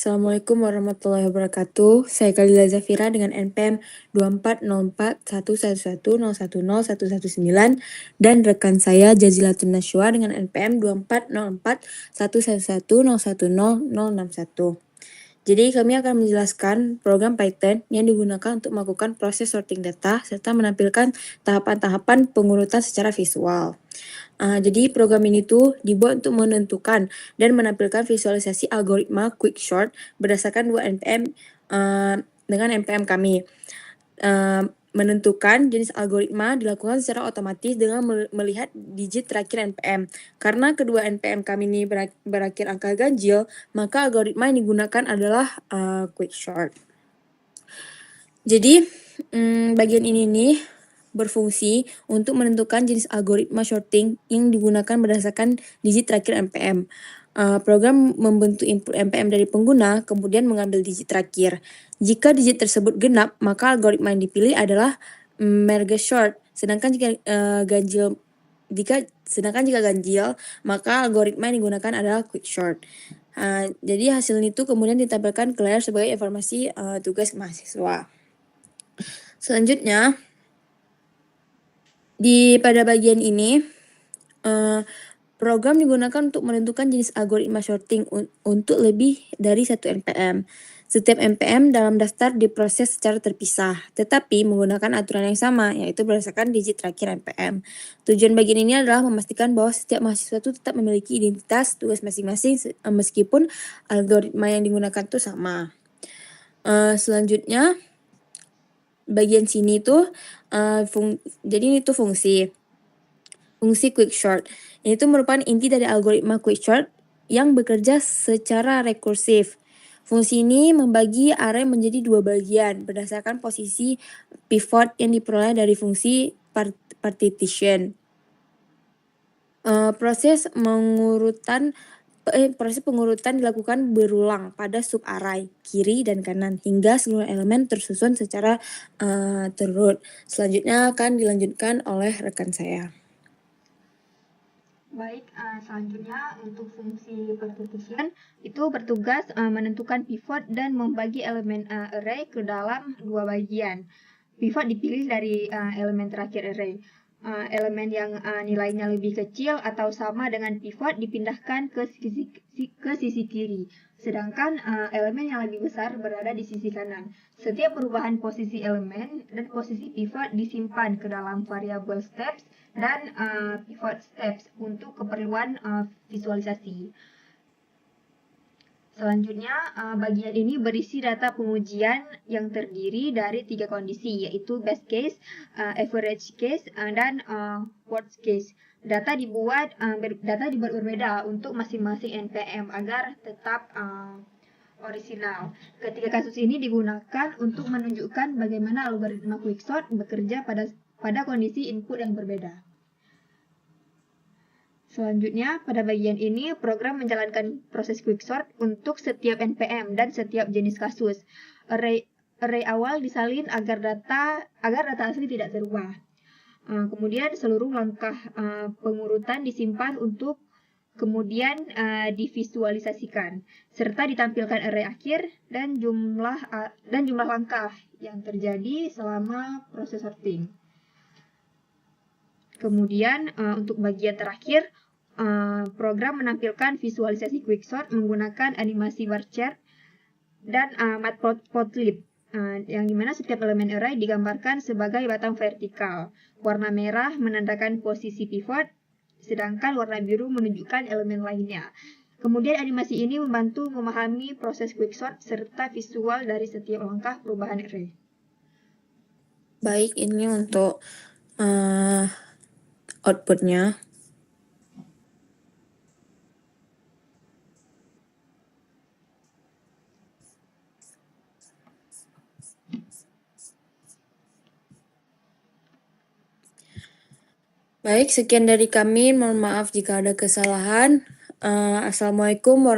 Assalamualaikum warahmatullahi wabarakatuh. Saya Khalila Zafira dengan NPM 2404111010119 dan rekan saya Jazilatun Nashwa dengan NPM 2404111011061. Jadi kami akan menjelaskan program Python yang digunakan untuk melakukan proses sorting data serta menampilkan tahapan-tahapan pengurutan secara visual. Jadi program ini tuh dibuat untuk menentukan dan menampilkan visualisasi algoritma quicksort berdasarkan 2 NPM dengan NPM kami. Menentukan jenis algoritma dilakukan secara otomatis dengan melihat digit terakhir NPM. Karena kedua NPM kami ini berakhir angka ganjil, maka algoritma yang digunakan adalah quicksort. Jadi bagian ini nih berfungsi untuk menentukan jenis algoritma sorting yang digunakan berdasarkan digit terakhir NPM. Program membentuk input NPM dari pengguna, kemudian mengambil digit terakhir. Jika digit tersebut genap, maka algoritma yang dipilih adalah merge sort. Sedangkan jika ganjil, maka algoritma yang digunakan adalah quicksort. Jadi hasil itu kemudian ditampilkan ke layar sebagai informasi tugas mahasiswa. Selanjutnya, pada bagian ini, program digunakan untuk menentukan jenis algoritma sorting untuk lebih dari satu NPM. Setiap NPM dalam daftar diproses secara terpisah, tetapi menggunakan aturan yang sama, yaitu berdasarkan digit terakhir NPM. Tujuan bagian ini adalah memastikan bahwa setiap mahasiswa itu tetap memiliki identitas tugas masing-masing meskipun algoritma yang digunakan itu sama. Selanjutnya, bagian sini tuh jadi ini tuh fungsi quicksort. Ini tuh merupakan inti dari algoritma quicksort yang bekerja secara rekursif. Fungsi ini membagi array menjadi dua bagian berdasarkan posisi pivot yang diperoleh dari fungsi partition. Proses pengurutan dilakukan berulang pada subarray kiri dan kanan hingga seluruh elemen tersusun secara terurut. Selanjutnya akan dilanjutkan oleh rekan saya. Baik, selanjutnya untuk fungsi partition itu bertugas menentukan pivot dan membagi elemen array ke dalam dua bagian. Pivot dipilih dari elemen terakhir array. Elemen yang nilainya lebih kecil atau sama dengan pivot dipindahkan ke sisi kiri, sedangkan elemen yang lebih besar berada di sisi kanan. Setiap perubahan posisi elemen dan posisi pivot disimpan ke dalam variabel steps dan pivot steps untuk keperluan visualisasi. Selanjutnya, bagian ini berisi data pengujian yang terdiri dari 3 kondisi, yaitu best case, average case, dan worst case. Data dibuat berbeda untuk masing-masing NPM agar tetap orisinal. Ketiga kasus ini digunakan untuk menunjukkan bagaimana algoritma quicksort bekerja pada kondisi input yang berbeda. Selanjutnya, pada bagian ini, program menjalankan proses quicksort untuk setiap NPM dan setiap jenis kasus. Array awal disalin agar data asli tidak terubah. Kemudian seluruh langkah pengurutan disimpan untuk kemudian divisualisasikan, serta ditampilkan array akhir dan jumlah langkah yang terjadi selama proses sorting. Kemudian untuk bagian terakhir, program menampilkan visualisasi quicksort menggunakan animasi bar chart dan matplotlib, yang dimana setiap elemen array digambarkan sebagai batang vertikal. Warna merah menandakan posisi pivot, sedangkan warna biru menunjukkan elemen lainnya. Kemudian animasi ini membantu memahami proses quicksort serta visual dari setiap langkah perubahan array. Baik, ini untuk outputnya. Baik, sekian dari kami. Mohon maaf jika ada kesalahan. Assalamualaikum warahmatullahi wabarakatuh.